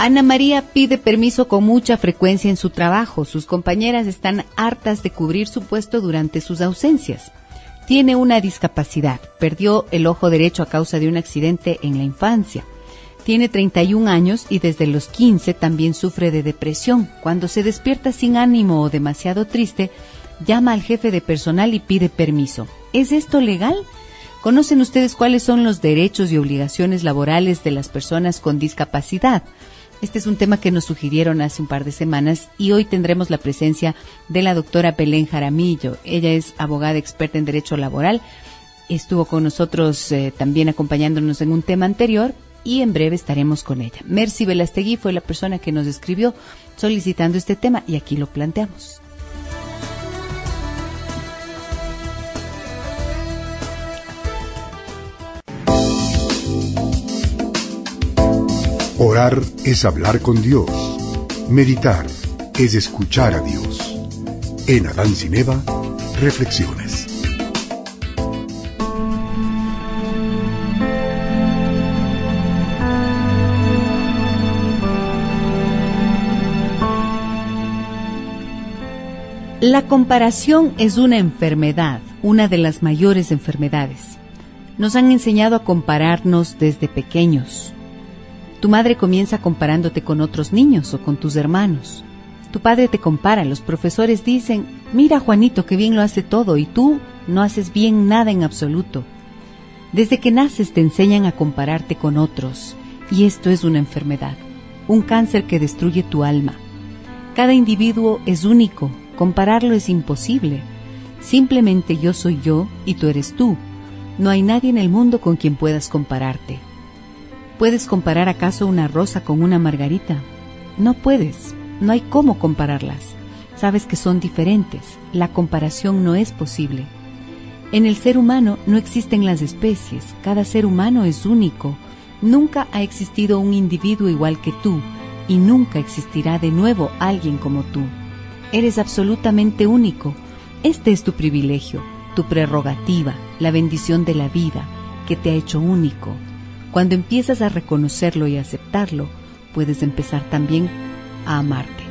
Ana María pide permiso con mucha frecuencia en su trabajo. Sus compañeras están hartas de cubrir su puesto durante sus ausencias. Tiene una discapacidad. Perdió el ojo derecho a causa de un accidente en la infancia. Tiene 31 años y desde los 15 también sufre de depresión. Cuando se despierta sin ánimo o demasiado triste, llama al jefe de personal y pide permiso. ¿Es esto legal? ¿Conocen ustedes cuáles son los derechos y obligaciones laborales de las personas con discapacidad? Este es un tema que nos sugirieron hace un par de semanas y hoy tendremos la presencia de la doctora Belén Jaramillo. Ella es abogada experta en derecho laboral. Estuvo con nosotros también acompañándonos en un tema anterior y en breve estaremos con ella. Mercy Velastegui fue la persona que nos escribió solicitando este tema y aquí lo planteamos. Orar es hablar con Dios. Meditar es escuchar a Dios. En Adán sin Eva, reflexiones. La comparación es una enfermedad, una de las mayores enfermedades. Nos han enseñado a compararnos desde pequeños. Tu madre comienza comparándote con otros niños o con tus hermanos. Tu padre te compara, los profesores dicen, mira Juanito que bien lo hace todo y tú no haces bien nada en absoluto. Desde que naces te enseñan a compararte con otros y esto es una enfermedad, un cáncer que destruye tu alma. Cada individuo es único, compararlo es imposible. Simplemente yo soy yo y tú eres tú. No hay nadie en el mundo con quien puedas compararte. ¿Puedes comparar acaso una rosa con una margarita? No puedes, no hay cómo compararlas. Sabes que son diferentes, la comparación no es posible. En el ser humano no existen las especies, cada ser humano es único. Nunca ha existido un individuo igual que tú y nunca existirá de nuevo alguien como tú. Eres absolutamente único. Este es tu privilegio, tu prerrogativa, la bendición de la vida que te ha hecho único. Cuando empiezas a reconocerlo y aceptarlo, puedes empezar también a amarte.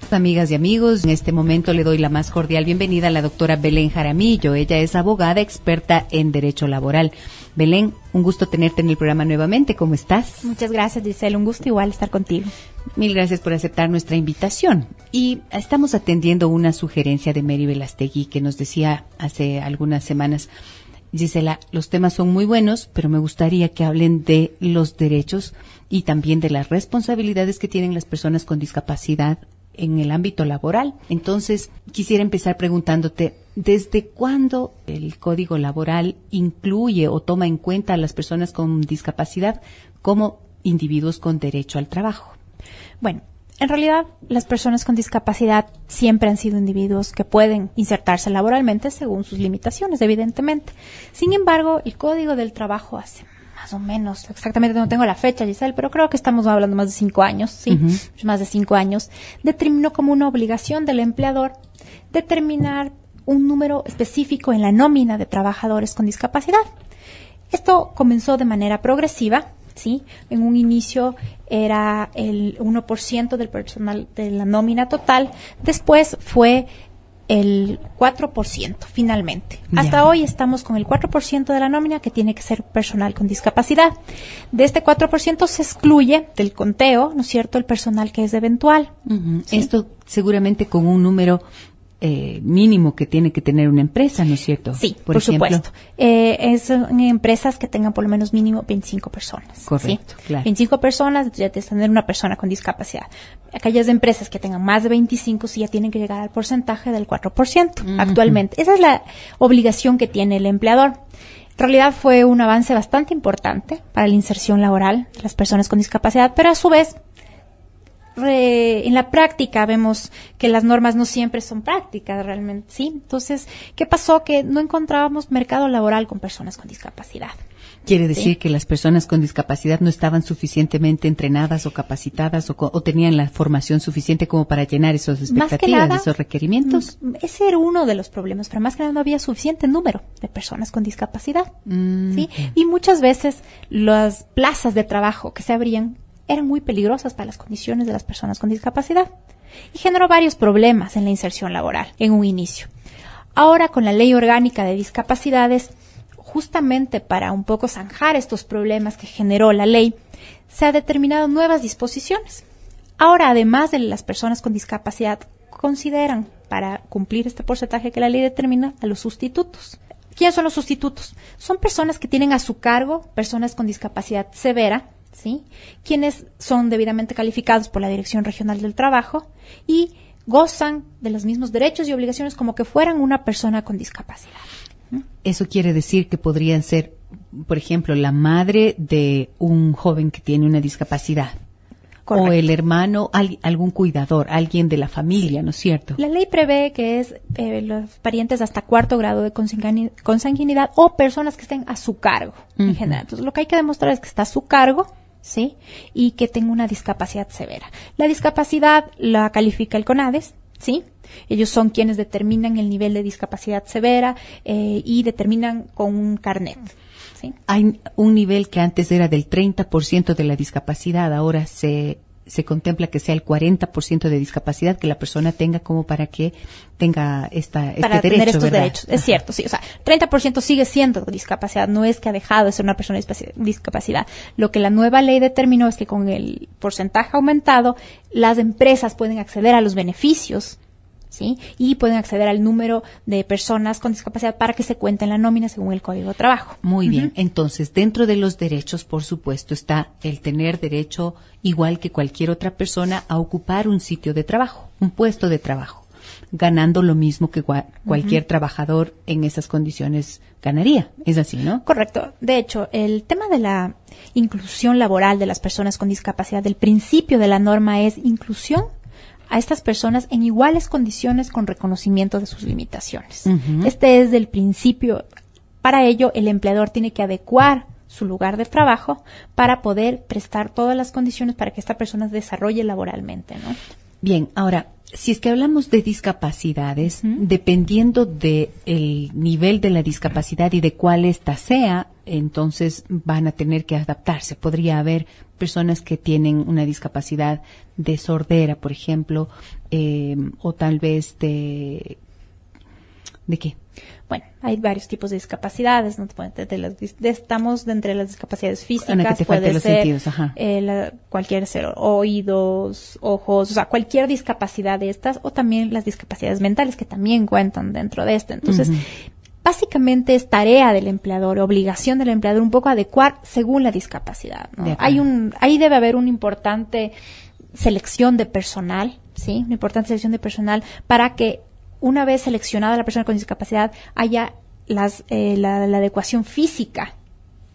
Amigas y amigos, en este momento le doy la más cordial bienvenida a la doctora Belén Jaramillo. Ella es abogada experta en derecho laboral. Belén, un gusto tenerte en el programa nuevamente. ¿Cómo estás? Muchas gracias, Giselle. Un gusto igual estar contigo. Mil gracias por aceptar nuestra invitación. Y estamos atendiendo una sugerencia de Mary Velastegui que nos decía hace algunas semanas, Gisela, los temas son muy buenos, pero me gustaría que hablen de los derechos y también de las responsabilidades que tienen las personas con discapacidad en el ámbito laboral. Entonces, quisiera empezar preguntándote, ¿desde cuándo el Código Laboral incluye o toma en cuenta a las personas con discapacidad como individuos con derecho al trabajo? Bueno, en realidad, las personas con discapacidad siempre han sido individuos que pueden insertarse laboralmente según sus limitaciones, evidentemente. Sin embargo, el Código del Trabajo hace más o menos, exactamente no tengo la fecha, Giselle, pero creo que estamos hablando más de 5 años, ¿sí? Más de 5 años, determinó como una obligación del empleador determinar un número específico en la nómina de trabajadores con discapacidad. Esto comenzó de manera progresiva, ¿sí? En un inicio era el 1% del personal de la nómina total, después fue el 4% finalmente. Hasta hoy estamos con el 4% de la nómina que tiene que ser personal con discapacidad. De este 4% se excluye del conteo, ¿no es cierto?, el personal que es eventual. ¿Sí? Esto seguramente con un número mínimo que tiene que tener una empresa, ¿no es cierto? Sí, por supuesto. Son empresas que tengan por lo menos mínimo 25 personas. Correcto, ¿sí? Claro. 25 personas, ya tienes que tener una persona con discapacidad. Aquellas empresas que tengan más de 25 sí ya tienen que llegar al porcentaje del 4% actualmente. Esa es la obligación que tiene el empleador. En realidad fue un avance bastante importante para la inserción laboral de las personas con discapacidad, pero a su vez en la práctica vemos que las normas no siempre son prácticas realmente, ¿sí? Entonces, ¿qué pasó? Que no encontrábamos mercado laboral con personas con discapacidad. Quiere decir que las personas con discapacidad no estaban suficientemente entrenadas o capacitadas o tenían la formación suficiente como para llenar esas expectativas, esos requerimientos. Ese era uno de los problemas, pero más que nada no había suficiente número de personas con discapacidad. ¿Sí? Y muchas veces las plazas de trabajo que se abrían eran muy peligrosas para las condiciones de las personas con discapacidad y generó varios problemas en la inserción laboral en un inicio. Ahora, con la Ley Orgánica de Discapacidades, justamente para un poco zanjar estos problemas que generó la ley, se han determinado nuevas disposiciones. Ahora, además de las personas con discapacidad, consideran, para cumplir este porcentaje que la ley determina, a los sustitutos. ¿Quiénes son los sustitutos? Son personas que tienen a su cargo personas con discapacidad severa, ¿sí? Quienes son debidamente calificados por la Dirección Regional del Trabajo y gozan de los mismos derechos y obligaciones como que fueran una persona con discapacidad. Eso quiere decir que podrían ser, por ejemplo, la madre de un joven que tiene una discapacidad. Correcto. O el hermano, algún cuidador, alguien de la familia, ¿no es cierto? La ley prevé que es los parientes hasta 4º grado de consanguinidad o personas que estén a su cargo, en general. Entonces, lo que hay que demostrar es que está a su cargo, ¿sí? Y que tenga una discapacidad severa. La discapacidad la califica el CONADES, ¿sí? Ellos son quienes determinan el nivel de discapacidad severa y determinan con un carnet. ¿Sí? Hay un nivel que antes era del 30% de la discapacidad, ahora se contempla que sea el 40% de discapacidad que la persona tenga como para que tenga este para derecho, tener estos ¿verdad? derechos. Es cierto, sí. O sea, 30% sigue siendo discapacidad, no es que ha dejado de ser una persona de discapacidad. Lo que la nueva ley determinó es que con el porcentaje aumentado, las empresas pueden acceder a los beneficios, ¿sí? Y pueden acceder al número de personas con discapacidad para que se cuente en la nómina según el Código de Trabajo. Muy bien. Entonces, dentro de los derechos, por supuesto, está el tener derecho, igual que cualquier otra persona, a ocupar un sitio de trabajo, un puesto de trabajo, ganando lo mismo que cualquier trabajador en esas condiciones ganaría. Es así, ¿no? Correcto. De hecho, el tema de la inclusión laboral de las personas con discapacidad, el principio de la norma es inclusión a estas personas en iguales condiciones con reconocimiento de sus limitaciones. Este es el principio. Para ello, el empleador tiene que adecuar su lugar de trabajo para poder prestar todas las condiciones para que esta persona se desarrolle laboralmente, ¿no? Bien, ahora, si es que hablamos de discapacidades, dependiendo del nivel de la discapacidad y de cuál ésta sea, entonces van a tener que adaptarse. Podría haber personas que tienen una discapacidad de sordera, por ejemplo, o tal vez ¿de qué? Bueno, hay varios tipos de discapacidades, ¿no? Estamos de entre las discapacidades físicas, puede ser cualquier ser oídos, ojos, o sea, cualquier discapacidad de estas, o también las discapacidades mentales que también cuentan dentro de esto. Entonces, básicamente es tarea del empleador, obligación del empleador un poco adecuar según la discapacidad, ¿no? Ahí debe haber una importante selección de personal, ¿sí? Una importante selección de personal para que una vez seleccionada la persona con discapacidad haya la adecuación física,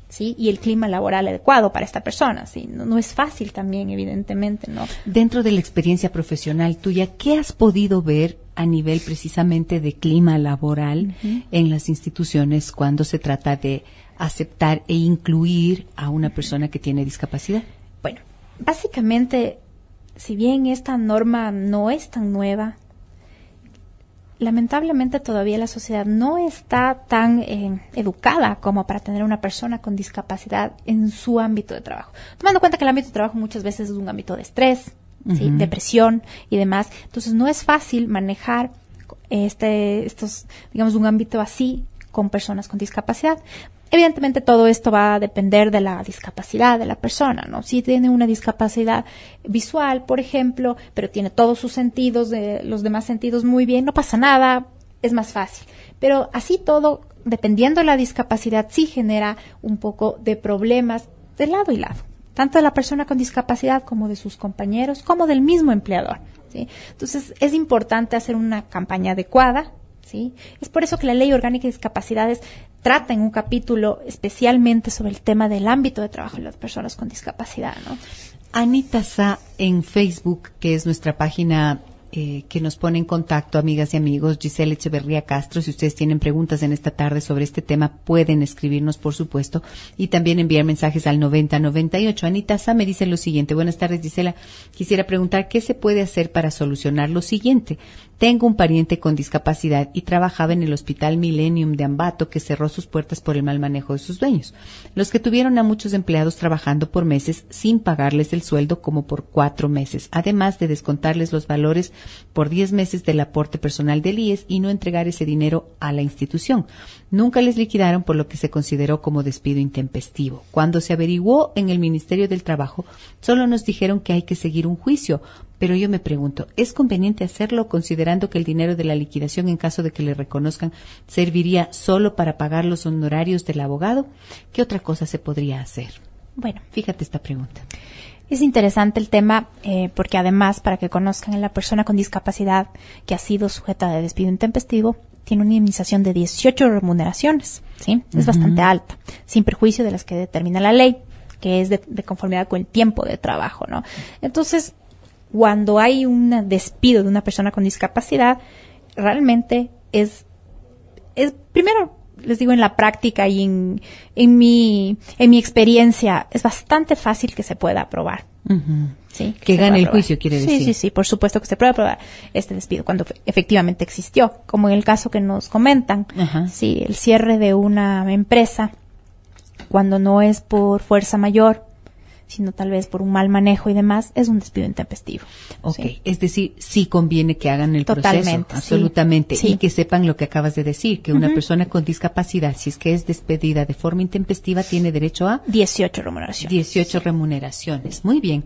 ¿sí? Y el clima laboral adecuado para esta persona, ¿sí? No es fácil también, evidentemente, ¿no? Dentro de la experiencia profesional tuya, ¿qué has podido ver a nivel precisamente de clima laboral en las instituciones cuando se trata de aceptar e incluir a una persona que tiene discapacidad? Bueno, básicamente, si bien esta norma no es tan nueva, lamentablemente todavía la sociedad no está tan educada como para tener una persona con discapacidad en su ámbito de trabajo. Tomando en cuenta que el ámbito de trabajo muchas veces es un ámbito de estrés, ¿sí? Depresión y demás. Entonces no es fácil manejar un ámbito así con personas con discapacidad. Evidentemente todo esto va a depender de la discapacidad de la persona, ¿no? Si tiene una discapacidad visual, por ejemplo, pero tiene todos sus sentidos, los demás sentidos muy bien, no pasa nada, es más fácil. Pero así todo, dependiendo de la discapacidad, sí genera un poco de problemas de lado y lado, tanto de la persona con discapacidad como de sus compañeros, como del mismo empleador, ¿sí? Entonces es importante hacer una campaña adecuada, ¿sí? Es por eso que la Ley Orgánica de Discapacidades trata en un capítulo especialmente sobre el tema del ámbito de trabajo de las personas con discapacidad, ¿no? Anita Sá en Facebook, que es nuestra página que nos pone en contacto, amigas y amigos, Giselle Echeverría Castro. Si ustedes tienen preguntas en esta tarde sobre este tema, pueden escribirnos, por supuesto, y también enviar mensajes al 9098. Anita Sá me dice lo siguiente: buenas tardes, Gisela. Quisiera preguntar qué se puede hacer para solucionar lo siguiente. Tengo un pariente con discapacidad y trabajaba en el Hospital Millennium de Ambato, que cerró sus puertas por el mal manejo de sus dueños, los que tuvieron a muchos empleados trabajando por meses sin pagarles el sueldo como por 4 meses, además de descontarles los valores por 10 meses del aporte personal del IES y no entregar ese dinero a la institución. Nunca les liquidaron, por lo que se consideró como despido intempestivo. Cuando se averiguó en el Ministerio del Trabajo, solo nos dijeron que hay que seguir un juicio. Pero yo me pregunto, ¿es conveniente hacerlo considerando que el dinero de la liquidación, en caso de que le reconozcan, serviría solo para pagar los honorarios del abogado? ¿Qué otra cosa se podría hacer? Bueno, fíjate esta pregunta. Es interesante el tema porque además, para que conozcan, la persona con discapacidad que ha sido sujeta de despido intempestivo tiene una indemnización de 18 remuneraciones, ¿sí? Es bastante alta, sin perjuicio de las que determina la ley, que es de conformidad con el tiempo de trabajo, ¿no? Entonces, cuando hay un despido de una persona con discapacidad, realmente es primero, les digo, en la práctica y en mi experiencia, es bastante fácil que se pueda aprobar. ¿Sí? Que gane el juicio, quiere decir. Sí, por supuesto que se puede aprobar este despido cuando efectivamente existió, como en el caso que nos comentan. Sí, el cierre de una empresa, cuando no es por fuerza mayor, sino tal vez por un mal manejo y demás, es un despido intempestivo. Ok, ¿sí? Es decir, sí conviene que hagan el Totalmente, proceso, absolutamente, sí. Y que sepan lo que acabas de decir, que una persona con discapacidad, si es que es despedida de forma intempestiva, tiene derecho a 18 remuneraciones. 18 remuneraciones. Muy bien,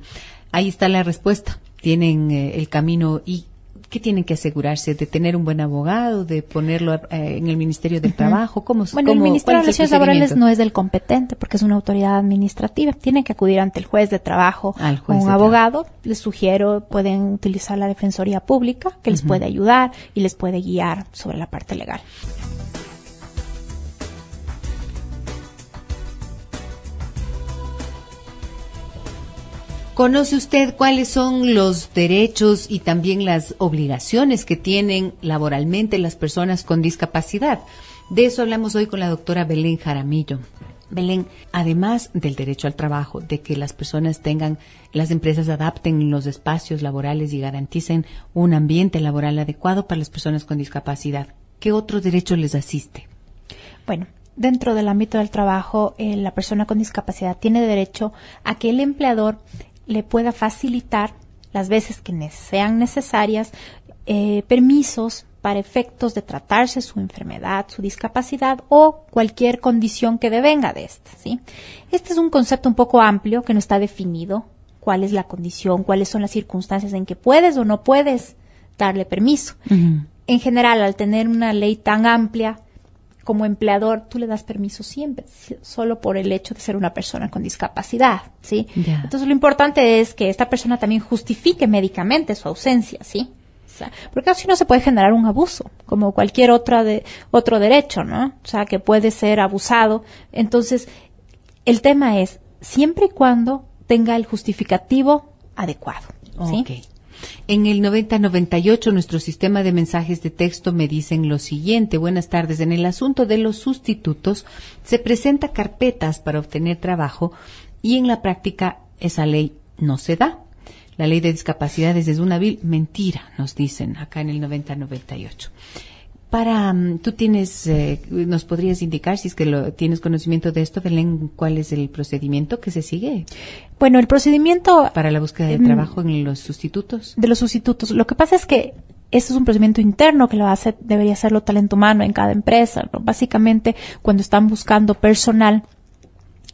ahí está la respuesta. Tienen el camino. ¿Y qué tienen que asegurarse? ¿De tener un buen abogado? ¿De ponerlo en el Ministerio del Trabajo? Bueno, el Ministerio de Relaciones Laborales no es del competente porque es una autoridad administrativa. Tienen que acudir ante el juez de trabajo o un abogado. Les sugiero, pueden utilizar la Defensoría Pública, que les puede ayudar y les puede guiar sobre la parte legal. ¿Conoce usted cuáles son los derechos y también las obligaciones que tienen laboralmente las personas con discapacidad? De eso hablamos hoy con la doctora Belén Jaramillo. Belén, además del derecho al trabajo, de que las personas las empresas adapten los espacios laborales y garanticen un ambiente laboral adecuado para las personas con discapacidad, ¿qué otro derecho les asiste? Bueno, dentro del ámbito del trabajo, la persona con discapacidad tiene derecho a que el empleador le pueda facilitar las veces que sean necesarias permisos para efectos de tratarse su enfermedad, su discapacidad o cualquier condición que devenga de esta, ¿sí? Este es un concepto un poco amplio que no está definido. ¿Cuál es la condición? ¿Cuáles son las circunstancias en que puedes o no puedes darle permiso? En general, al tener una ley tan amplia, como empleador, tú le das permiso siempre, solo por el hecho de ser una persona con discapacidad, ¿sí? Yeah. Entonces, lo importante es que esta persona también justifique médicamente su ausencia, ¿sí? O sea, porque así no se puede generar un abuso, como cualquier otro derecho, ¿no? O sea, que puede ser abusado. Entonces, el tema es, siempre y cuando tenga el justificativo adecuado, ¿sí? Okay. En el 9098, nuestro sistema de mensajes de texto me dicen lo siguiente: buenas tardes, en el asunto de los sustitutos se presenta carpetas para obtener trabajo y en la práctica esa ley no se da. La ley de discapacidades es una vil mentira, nos dicen acá en el 9098. Tú nos podrías indicar, si es que tienes conocimiento de esto, Belén, ¿cuál es el procedimiento que se sigue? Bueno, el procedimiento para la búsqueda de trabajo en los sustitutos. De los sustitutos. Lo que pasa es que este es un procedimiento interno que debería hacerlo talento humano en cada empresa, ¿no? Básicamente, cuando están buscando personal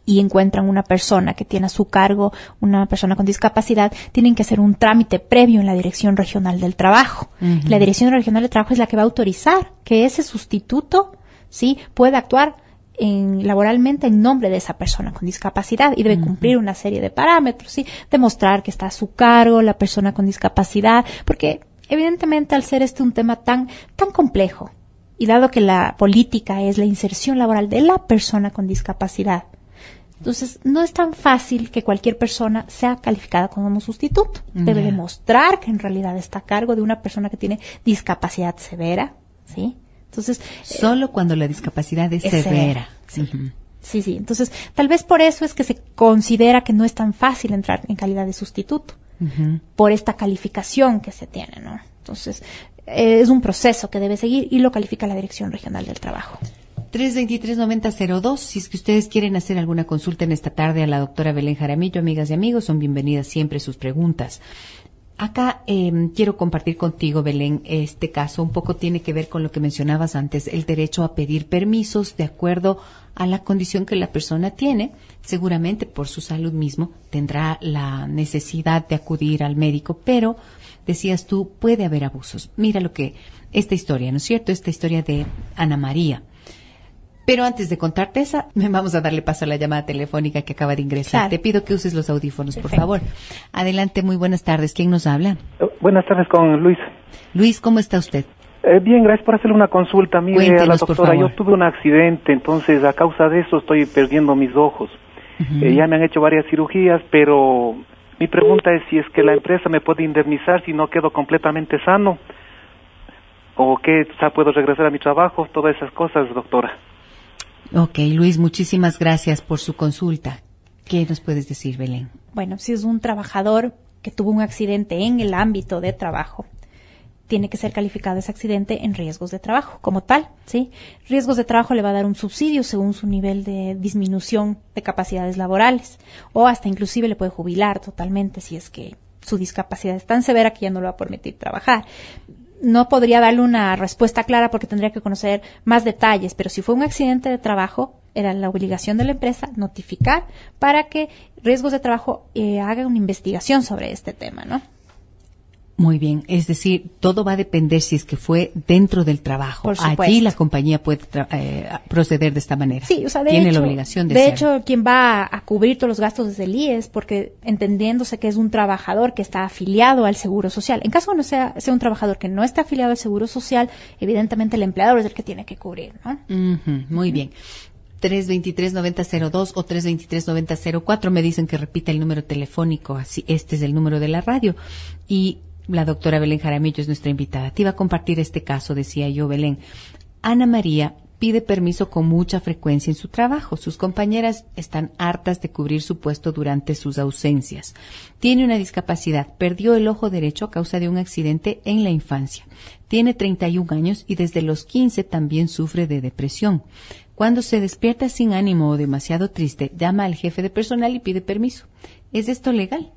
y encuentran una persona que tiene a su cargo una persona con discapacidad, tienen que hacer un trámite previo en la Dirección Regional del Trabajo. La Dirección Regional del Trabajo es la que va a autorizar que ese sustituto, ¿sí?, pueda actuar laboralmente en nombre de esa persona con discapacidad y debe cumplir una serie de parámetros, ¿sí?, demostrar que está a su cargo la persona con discapacidad, porque evidentemente al ser un tema tan complejo y dado que la política es la inserción laboral de la persona con discapacidad, Entonces, no es tan fácil que cualquier persona sea calificada como sustituto. Debe demostrar que en realidad está a cargo de una persona que tiene discapacidad severa, ¿sí? Entonces, solo cuando la discapacidad es severa. Sí. Sí. Entonces, tal vez por eso es que se considera que no es tan fácil entrar en calidad de sustituto, por esta calificación que se tiene, ¿no? Entonces, es un proceso que debe seguir y lo califica la Dirección Regional del Trabajo. 323-9002. Si es que ustedes quieren hacer alguna consulta en esta tarde a la doctora Belén Jaramillo, amigas y amigos, son bienvenidas siempre sus preguntas. Acá quiero compartir contigo, Belén, este caso un poco tiene que ver con lo que mencionabas antes, el derecho a pedir permisos de acuerdo a la condición que la persona tiene. Seguramente por su salud mismo tendrá la necesidad de acudir al médico, pero decías tú, puede haber abusos. Mira esta historia, ¿no es cierto? Esta historia de Ana María. Pero antes de contarte esa, vamos a darle paso a la llamada telefónica que acaba de ingresar. Claro. Te pido que uses los audífonos, por favor. Adelante, muy buenas tardes. ¿Quién nos habla? Buenas tardes, con Luis. Luis, ¿cómo está usted? Bien, gracias por hacerle una consulta. Mire, cuéntenos, a la doctora, yo tuve un accidente, entonces a causa de eso estoy perdiendo mis ojos. Ya me han hecho varias cirugías, pero mi pregunta es si es que la empresa me puede indemnizar si no quedo completamente sano, o que puedo regresar a mi trabajo, todas esas cosas, doctora. Ok, Luis, muchísimas gracias por su consulta. ¿Qué nos puedes decir, Belén? Bueno, si es un trabajador que tuvo un accidente en el ámbito de trabajo, tiene que ser calificado ese accidente en riesgos de trabajo, como tal, ¿sí? Riesgos de trabajo le va a dar un subsidio según su nivel de disminución de capacidades laborales, o hasta inclusive le puede jubilar totalmente si es que su discapacidad es tan severa que ya no le va a permitir trabajar. No podría darle una respuesta clara porque tendría que conocer más detalles, pero si fue un accidente de trabajo, era la obligación de la empresa notificar para que riesgos de trabajo haga una investigación sobre este tema, ¿no? Muy bien, es decir, todo va a depender si es que fue dentro del trabajo. Por supuesto. Allí la compañía puede proceder de esta manera. Sí, o sea, tiene la obligación de hecho, quien va a cubrir todos los gastos desde el IES, porque entendiéndose que es un trabajador que está afiliado al Seguro Social. En caso no sea un trabajador que no está afiliado al Seguro Social, evidentemente el empleador es el que tiene que cubrir, ¿no? Muy bien. 323-9002 o 323-9004 me dicen que repita el número telefónico, así este es el número de la radio. Y la doctora Belén Jaramillo es nuestra invitada. Te iba a compartir este caso, decía yo, Belén. Ana María pide permiso con mucha frecuencia en su trabajo. Sus compañeras están hartas de cubrir su puesto durante sus ausencias. Tiene una discapacidad. Perdió el ojo derecho a causa de un accidente en la infancia. Tiene 31 años y desde los 15 también sufre de depresión. Cuando se despierta sin ánimo o demasiado triste, llama al jefe de personal y pide permiso. ¿Es esto legal?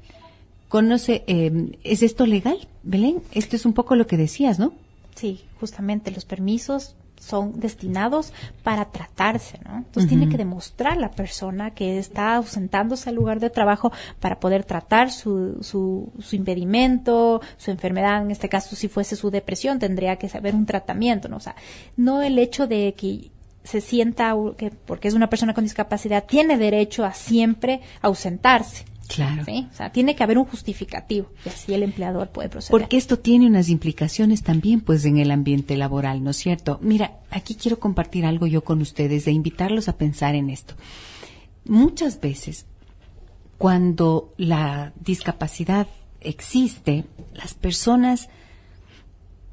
¿Es esto legal, Belén? Esto es un poco lo que decías, ¿no? Sí, justamente los permisos son destinados para tratarse, ¿no? Entonces tiene que demostrar la persona que está ausentándose al lugar de trabajo para poder tratar su impedimento, su enfermedad. En este caso, si fuese su depresión, tendría que haber un tratamiento, ¿no? O sea, no el hecho de que se sienta que porque es una persona con discapacidad tiene derecho a siempre ausentarse. Claro. ¿Sí? O sea, tiene que haber un justificativo y así el empleador puede proceder. Porque esto tiene unas implicaciones también, pues, en el ambiente laboral, ¿no es cierto? Mira, aquí quiero compartir algo yo con ustedes, de invitarlos a pensar en esto. Muchas veces, cuando la discapacidad existe, las personas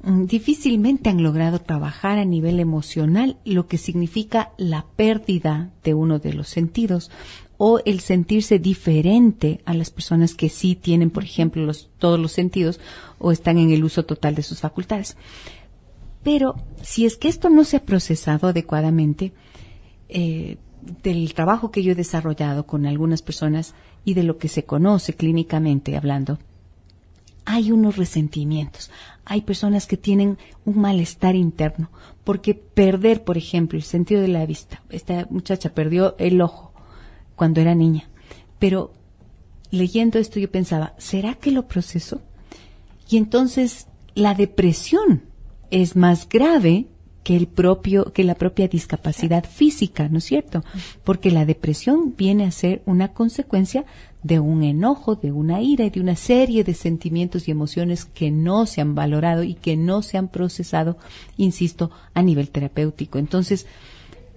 difícilmente han logrado trabajar a nivel emocional, lo que significa la pérdida de uno de los sentidos o el sentirse diferente a las personas que sí tienen, por ejemplo, todos los sentidos o están en el uso total de sus facultades. Pero si es que esto no se ha procesado adecuadamente, del trabajo que yo he desarrollado con algunas personas y de lo que se conoce clínicamente hablando, hay unos resentimientos. Hay personas que tienen un malestar interno porque perder, por ejemplo, el sentido de la vista. Esta muchacha perdió el ojo cuando era niña, pero leyendo esto yo pensaba, ¿será que lo procesó? Y entonces la depresión es más grave que la propia discapacidad física, ¿no es cierto? Porque la depresión viene a ser una consecuencia de un enojo, de una ira y de una serie de sentimientos y emociones que no se han valorado y que no se han procesado, insisto, a nivel terapéutico. Entonces,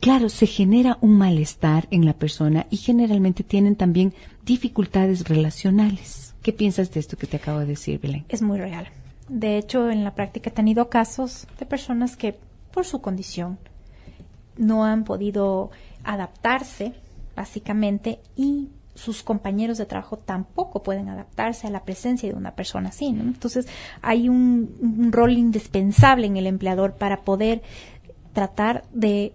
claro, se genera un malestar en la persona y generalmente tienen también dificultades relacionales. ¿Qué piensas de esto que te acabo de decir, Belén? Es muy real. De hecho, en la práctica he tenido casos de personas que, por su condición, no han podido adaptarse, básicamente, y sus compañeros de trabajo tampoco pueden adaptarse a la presencia de una persona así, ¿no? Entonces, hay un rol indispensable en el empleador para poder tratar de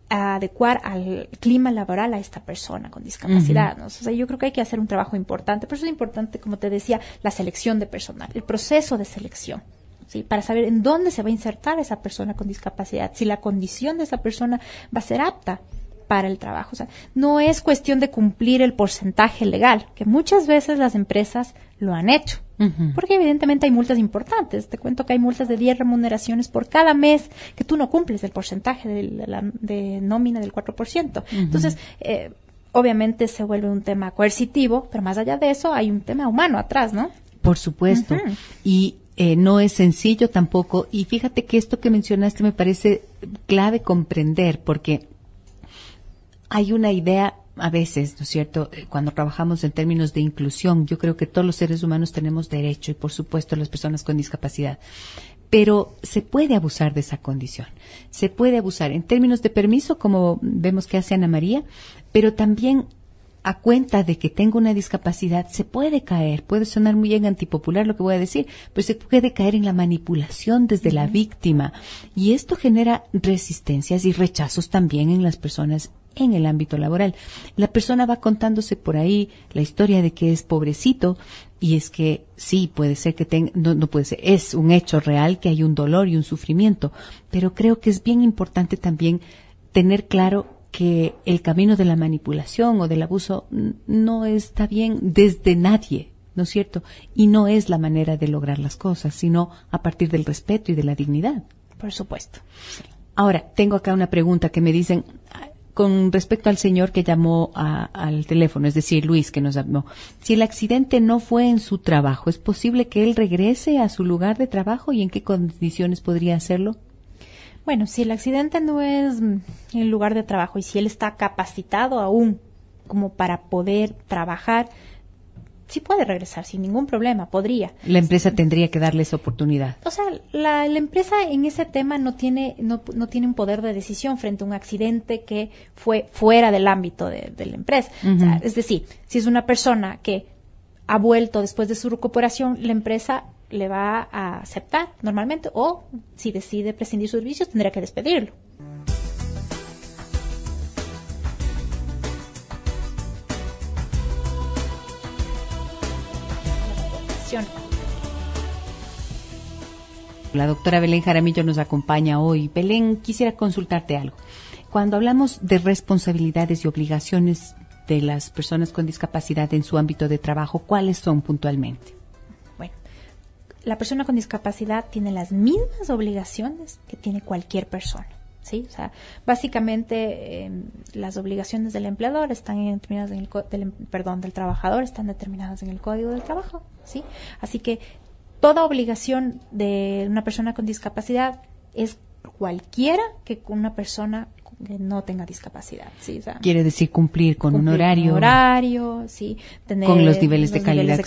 adecuar al clima laboral a esta persona con discapacidad, ¿no? O sea, yo creo que hay que hacer un trabajo importante. Por eso es importante, como te decía, la selección de personal, el proceso de selección, ¿sí? Para saber en dónde se va a insertar esa persona con discapacidad, si la condición de esa persona va a ser apta para el trabajo. O sea, no es cuestión de cumplir el porcentaje legal, que muchas veces las empresas lo han hecho. Porque evidentemente hay multas importantes. Te cuento que hay multas de 10 remuneraciones por cada mes que tú no cumples el porcentaje de nómina del 4%. Entonces, obviamente se vuelve un tema coercitivo, pero más allá de eso hay un tema humano atrás, ¿no? Por supuesto. Y no es sencillo tampoco. Y fíjate que esto que mencionaste me parece clave comprender, porque hay una idea a veces, ¿no es cierto?, cuando trabajamos en términos de inclusión, yo creo que todos los seres humanos tenemos derecho y por supuesto las personas con discapacidad, pero se puede abusar de esa condición, se puede abusar en términos de permiso, como vemos que hace Ana María, pero también a cuenta de que tengo una discapacidad, se puede caer, puede sonar muy bien antipopular lo que voy a decir, pero se puede caer en la manipulación desde la víctima y esto genera resistencias y rechazos también en las personas en el ámbito laboral. La persona va contándose por ahí la historia de que es pobrecito y es que sí, puede ser que no puede ser, es un hecho real que hay un dolor y un sufrimiento, pero creo que es bien importante también tener claro que el camino de la manipulación o del abuso no está bien desde nadie, ¿no es cierto? Y no es la manera de lograr las cosas, sino a partir del respeto y de la dignidad. Por supuesto. Ahora, tengo acá una pregunta que me dicen con respecto al señor que llamó al teléfono, es decir, Luis, que nos llamó. Si el accidente no fue en su trabajo, ¿es posible que él regrese a su lugar de trabajo y en qué condiciones podría hacerlo? Bueno, si el accidente no es en el lugar de trabajo y si él está capacitado aún como para poder trabajar, sí puede regresar sin ningún problema, podría. La empresa tendría que darle esa oportunidad. O sea, la empresa en ese tema no tiene un poder de decisión frente a un accidente que fue fuera del ámbito de la empresa. O sea, es decir, si es una persona que ha vuelto después de su recuperación, la empresa le va a aceptar normalmente, o si decide prescindir sus servicios, tendría que despedirlo. La doctora Belén Jaramillo nos acompaña hoy. Belén, quisiera consultarte algo. Cuando hablamos de responsabilidades y obligaciones de las personas con discapacidad en su ámbito de trabajo, ¿cuáles son puntualmente? Bueno, la persona con discapacidad tiene las mismas obligaciones que tiene cualquier persona, ¿sí? O sea, básicamente las obligaciones del empleador están determinadas del trabajador están determinadas en el Código del Trabajo, ¿sí? Así que toda obligación de una persona con discapacidad es cualquiera que una persona que no tenga discapacidad, ¿sí? O sea, quiere decir cumplir con un horario. Un horario, sí. Tener con los niveles de calidad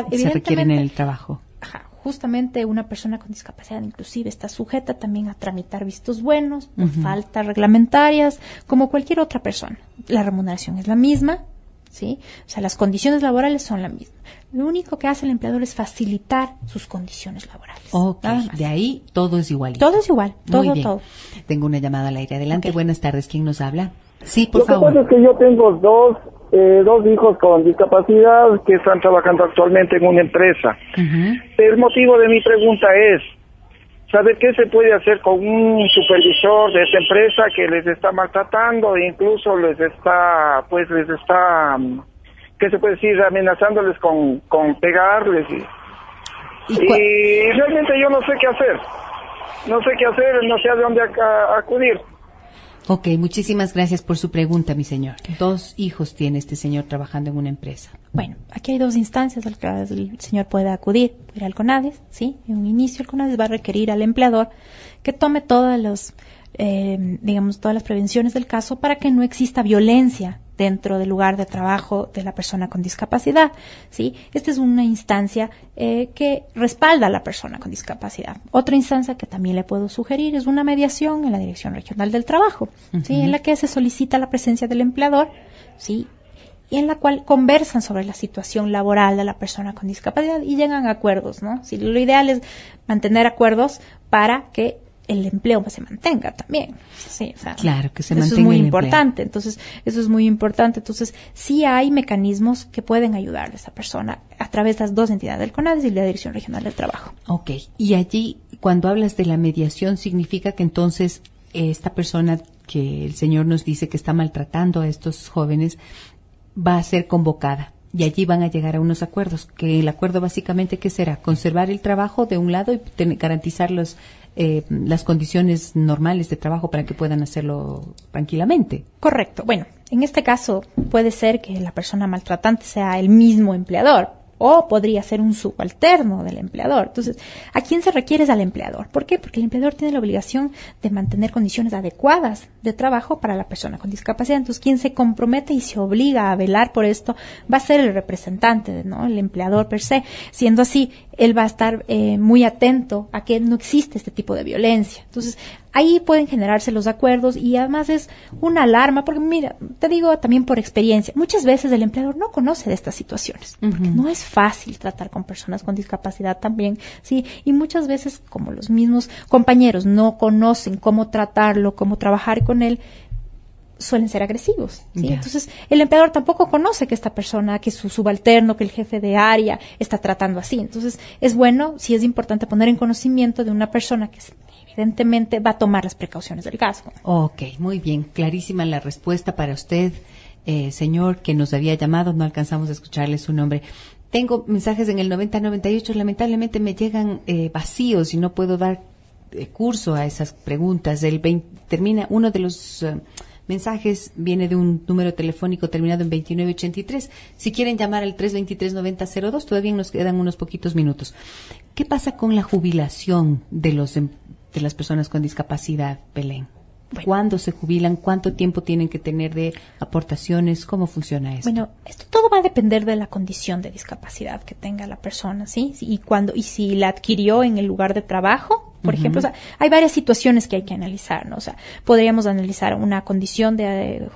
que se requieren en el trabajo. Ajá, justamente una persona con discapacidad inclusive está sujeta también a tramitar vistos buenos por faltas reglamentarias, como cualquier otra persona. La remuneración es la misma, ¿sí? O sea, las condiciones laborales son las mismas. Lo único que hace el empleador es facilitar sus condiciones laborales. Ok, de ahí todo es igualito. Todo es igual, todo. Tengo una llamada al aire. Adelante, buenas tardes. ¿Quién nos habla? Sí, por favor. Lo que pasa es que yo tengo dos hijos con discapacidad que están trabajando actualmente en una empresa. El motivo de mi pregunta es saber qué se puede hacer con un supervisor de esta empresa que les está maltratando e incluso les está, ¿qué se puede decir? Amenazándoles con pegarles. Y realmente yo no sé qué hacer. No sé a dónde acudir. Ok, muchísimas gracias por su pregunta, mi señor. 2 hijos tiene este señor trabajando en una empresa. Bueno, aquí hay 2 instancias a las que el señor puede acudir. Ir al CONADIS, ¿sí? En un inicio el CONADIS va a requerir al empleador que tome todas las prevenciones del caso para que no exista violencia dentro del lugar de trabajo de la persona con discapacidad, ¿sí? Esta es una instancia que respalda a la persona con discapacidad. Otra instancia que también le puedo sugerir es una mediación en la Dirección Regional del Trabajo, ¿sí? En la que se solicita la presencia del empleador, ¿sí? Y en la cual conversan sobre la situación laboral de la persona con discapacidad y llegan a acuerdos, ¿no? Si lo ideal es mantener acuerdos para que el empleo se mantenga también. Sí, o sea, claro, que se mantenga. Eso es muy el importante. empleo. Entonces, eso es muy importante. Entonces, sí hay mecanismos que pueden ayudar a esa persona a través de las 2 entidades del CONADIS y la Dirección Regional del Trabajo. Ok. Y allí, cuando hablas de la mediación, significa que entonces esta persona que el señor nos dice que está maltratando a estos jóvenes va a ser convocada. Y allí van a llegar a unos acuerdos, que el acuerdo básicamente, ¿qué será? Conservar el trabajo de un lado y garantizar las condiciones normales de trabajo para que puedan hacerlo tranquilamente. Correcto. Bueno, en este caso puede ser que la persona maltratante sea el mismo empleador o podría ser un subalterno del empleador. Entonces, ¿a quién se requiere? Es al empleador. ¿Por qué? Porque el empleador tiene la obligación de mantener condiciones adecuadas de trabajo para la persona con discapacidad. Entonces, quien se compromete y se obliga a velar por esto va a ser el representante, ¿no? El empleador per se. Siendo así, él va a estar muy atento a que no existe este tipo de violencia. Entonces, ahí pueden generarse los acuerdos y además es una alarma, porque mira, te digo también por experiencia, muchas veces el empleador no conoce de estas situaciones, porque no es fácil tratar con personas con discapacidad también, sí, y muchas veces como los mismos compañeros no conocen cómo tratarlo, cómo trabajar con él, suelen ser agresivos, ¿sí? Yeah. Entonces, el empleador tampoco conoce que esta persona, que su subalterno, que el jefe de área está tratando así. Entonces, es bueno, sí es importante poner en conocimiento de una persona que evidentemente va a tomar las precauciones del caso. Ok, muy bien. Clarísima la respuesta para usted, señor, que nos había llamado. No alcanzamos a escucharle su nombre. Tengo mensajes en el 9098. Lamentablemente me llegan vacíos y no puedo dar curso a esas preguntas. Termina uno de los mensajes, viene de un número telefónico terminado en 2983. Si quieren llamar al 323-9002, todavía nos quedan unos poquitos minutos. ¿Qué pasa con la jubilación de las personas con discapacidad, Belén? Bueno. ¿Cuándo se jubilan? ¿Cuánto tiempo tienen que tener de aportaciones? ¿Cómo funciona esto? Bueno, esto todo va a depender de la condición de discapacidad que tenga la persona, ¿sí? Y si la adquirió en el lugar de trabajo, por ejemplo, o sea, hay varias situaciones que hay que analizar, ¿no? O sea, podríamos analizar una condición de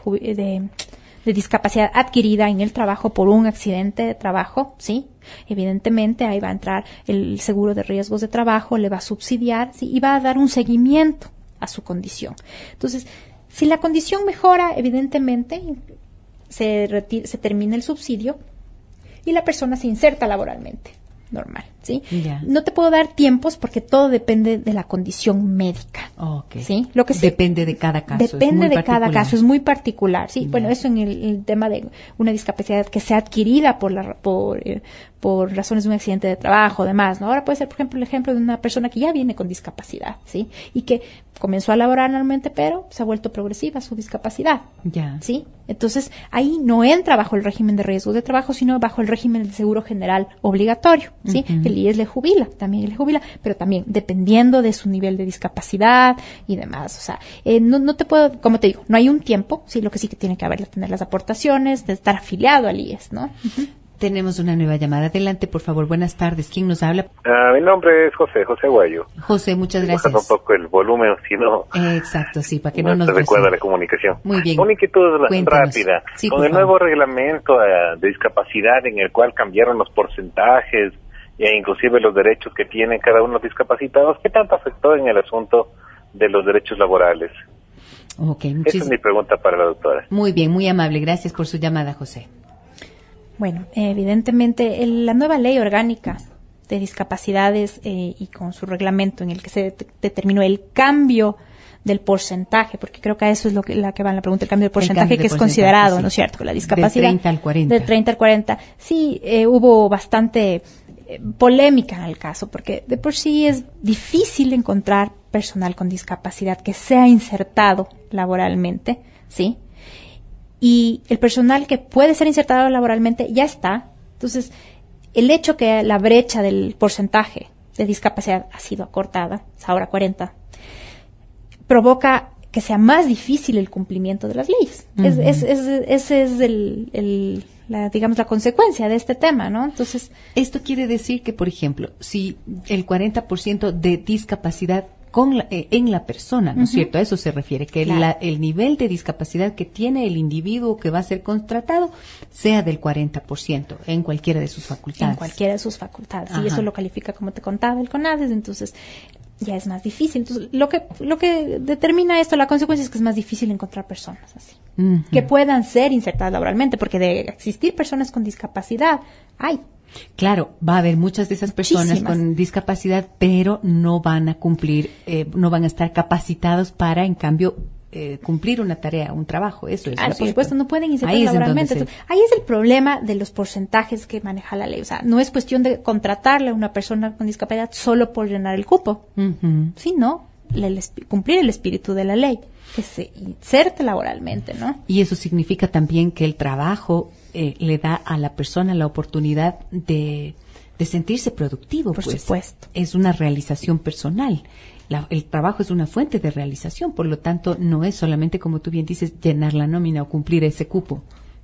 discapacidad adquirida en el trabajo por un accidente de trabajo, ¿sí? Evidentemente ahí va a entrar el seguro de riesgos de trabajo, le va a subsidiar, ¿sí? Y va a dar un seguimiento a su condición. Entonces, si la condición mejora, evidentemente se termina el subsidio y la persona se inserta laboralmente. Normal, ¿sí? Yeah. No te puedo dar tiempos porque todo depende de la condición médica. Okay. ¿Sí? Lo que depende de cada caso. Depende de cada caso, es muy particular, ¿sí? Yeah. Bueno, eso en el tema de una discapacidad que sea adquirida por razones de un accidente de trabajo, demás, ¿no? Ahora puede ser, por ejemplo, el ejemplo de una persona que ya viene con discapacidad, ¿sí? Y que comenzó a laborar normalmente, pero se ha vuelto progresiva su discapacidad, Yeah. ¿sí? Entonces, ahí no entra bajo el régimen de riesgos de trabajo, sino bajo el régimen del seguro general obligatorio, ¿sí? El IES también le jubila, pero también dependiendo de su nivel de discapacidad y demás, o sea, no te puedo, como te digo, no hay un tiempo, ¿sí? Lo que sí que tiene que haber es tener las aportaciones, de estar afiliado al IES, ¿no? Tenemos una nueva llamada. Adelante, por favor. Buenas tardes. ¿Quién nos habla? Mi nombre es José Guayo. José, muchas gracias. Bajando un poco el volumen, si no... Exacto, sí, para que no nos... se recuerda la comunicación. Muy bien. Una inquietud Cuéntanos. rápida. Sí, con el nuevo reglamento de discapacidad en el cual cambiaron los porcentajes e inclusive los derechos que tienen cada uno de los discapacitados, ¿qué tanto afectó en el asunto de los derechos laborales? Okay, esa es mi pregunta para la doctora. Muy bien, muy amable. Gracias por su llamada, José. Bueno, evidentemente la nueva ley orgánica de discapacidades y con su reglamento en el que se determinó el cambio del porcentaje, porque creo que a eso es la que va en la pregunta, el cambio del porcentaje que es considerado, sí, ¿no es cierto?, con la discapacidad. Del 30 al 40. Del 30 al 40. Sí, hubo bastante polémica en el caso, porque de por sí es difícil encontrar personal con discapacidad que sea insertado laboralmente, ¿sí? Y el personal que puede ser insertado laboralmente ya está. Entonces, el hecho que la brecha del porcentaje de discapacidad ha sido acortada, es ahora 40, provoca que sea más difícil el cumplimiento de las leyes. Ese es la consecuencia de este tema, ¿no? Entonces, esto quiere decir que, por ejemplo, si el 40% de discapacidad en la persona, ¿no es cierto? A eso se refiere, que claro, el nivel de discapacidad que tiene el individuo que va a ser contratado sea del 40% en cualquiera de sus facultades. En cualquiera de sus facultades. Ajá. Y eso lo califica, como te contaba, el CONADES, entonces ya es más difícil. Entonces, lo que determina esto, la consecuencia es que es más difícil encontrar personas así, que puedan ser insertadas laboralmente, porque de existir personas con discapacidad, hay. Claro, va a haber muchas de esas personas Muchísimas. con discapacidad, pero no van a cumplir, no van a estar capacitados para, en cambio, cumplir una tarea, un trabajo. Eso es. Claro, ¿no es por cierto? supuesto, no pueden insertar Ahí es en laboralmente. donde Entonces, ahí es el problema de los porcentajes que maneja la ley. O sea, no es cuestión de contratarle a una persona con discapacidad solo por llenar el cupo, sino cumplir el espíritu de la ley, que se inserte laboralmente, ¿no? Y eso significa también que el trabajo le da a la persona la oportunidad de sentirse productivo. Por pues. supuesto. Es una realización personal. El trabajo es una fuente de realización, por lo tanto, no es solamente, como tú bien dices, llenar la nómina o cumplir ese cupo.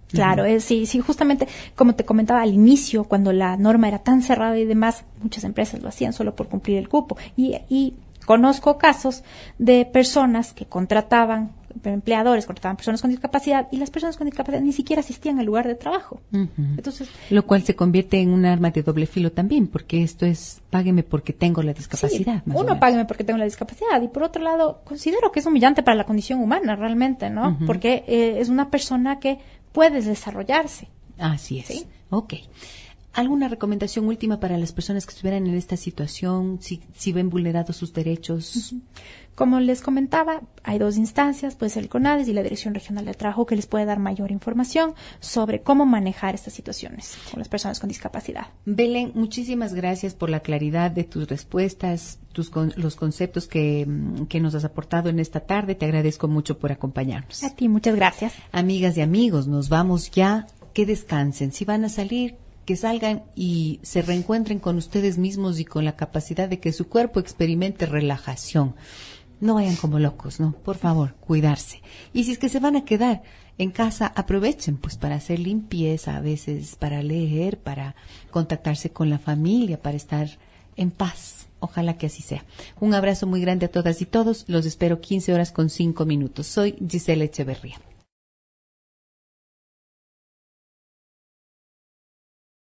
Claro, sí, justamente como te comentaba al inicio, cuando la norma era tan cerrada y demás, muchas empresas lo hacían solo por cumplir el cupo. Y conozco casos de personas que contrataban personas con discapacidad, y las personas con discapacidad ni siquiera asistían al lugar de trabajo. Entonces, lo cual se convierte en un arma de doble filo también, porque esto es, págueme porque tengo la discapacidad. Sí, uno, págueme porque tengo la discapacidad, y por otro lado, considero que es humillante para la condición humana realmente, ¿no? Porque es una persona que puede desarrollarse. Así es. ¿Sí? Ok. ¿Alguna recomendación última para las personas que estuvieran en esta situación, si ven vulnerados sus derechos? Como les comentaba, hay dos instancias, puede ser el CONADES y la Dirección Regional del Trabajo, que les puede dar mayor información sobre cómo manejar estas situaciones con las personas con discapacidad. Belén, muchísimas gracias por la claridad de tus respuestas, los conceptos que nos has aportado en esta tarde. Te agradezco mucho por acompañarnos. A ti, muchas gracias. Amigas y amigos, nos vamos ya. Que descansen. Si van a salir, que salgan y se reencuentren con ustedes mismos y con la capacidad de que su cuerpo experimente relajación. No vayan como locos, ¿no? Por favor, cuidarse. Y si es que se van a quedar en casa, aprovechen pues para hacer limpieza, a veces para leer, para contactarse con la familia, para estar en paz. Ojalá que así sea. Un abrazo muy grande a todas y todos. Los espero 15:05. Soy Gisela Echeverría.